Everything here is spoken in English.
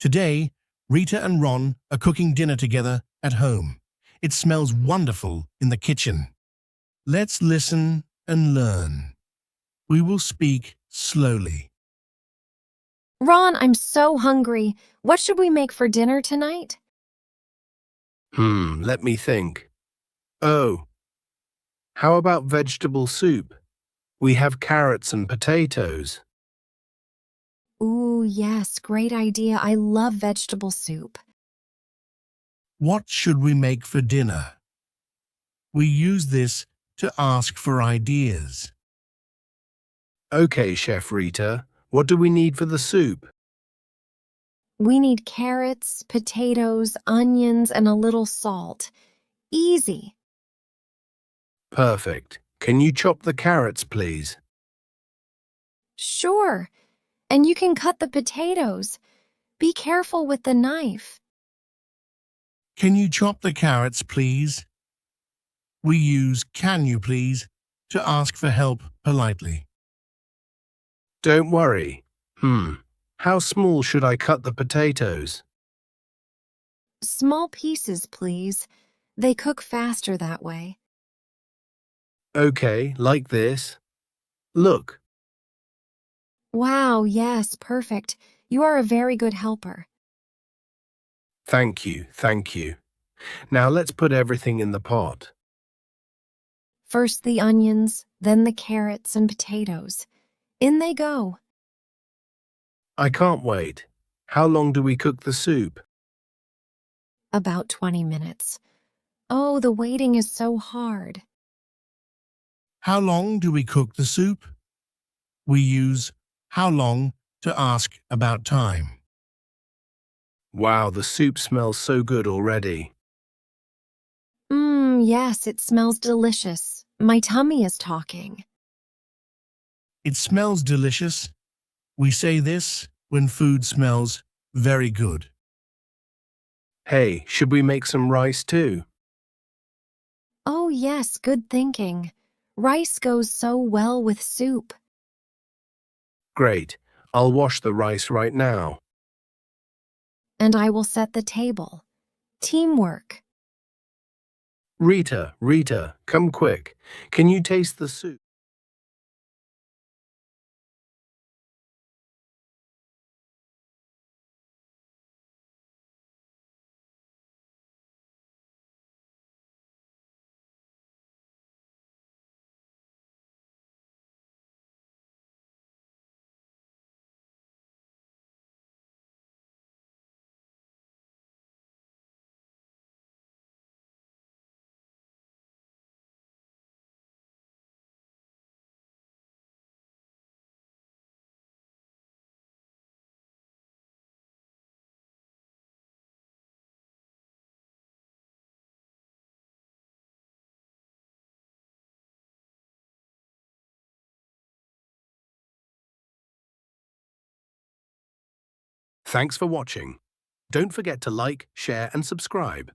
Today, Rita and Ron are cooking dinner together at home. It smells wonderful in the kitchen. Let's listen and learn. We will speak slowly. Ron, I'm so hungry. What should we make for dinner tonight? Let me think. Oh, how about vegetable soup? We have carrots and potatoes. Ooh, yes, great idea. I love vegetable soup. What should we make for dinner? We use this to ask for ideas. Okay, Chef Rita, what do we need for the soup? We need carrots, potatoes, onions, and a little salt. Easy. Perfect. Can you chop the carrots, please? Sure. And you can cut the potatoes. Be careful with the knife. Can you chop the carrots, please? We use can you please to ask for help politely. Don't worry. How small should I cut the potatoes? Small pieces, please. They cook faster that way. Okay, like this. Look, Wow, yes, perfect. You are a very good helper. thank you, thank you. Now let's put everything in the pot. First the onions, then the carrots and potatoes. In they go. I can't wait. How long do we cook the soup? About 20 minutes. Oh, the waiting is so hard. How long do we cook the soup? We use how long to ask about time. Wow, the soup smells so good already. Yes, it smells delicious. My tummy is talking. It smells delicious. We say this when food smells very good. Hey, should we make some rice too? Oh, yes, good thinking. Rice goes so well with soup. Great. I'll wash the rice right now. And I will set the table. Teamwork. Rita, come quick. Can you taste the soup? Thanks for watching. Don't forget to like, share and subscribe.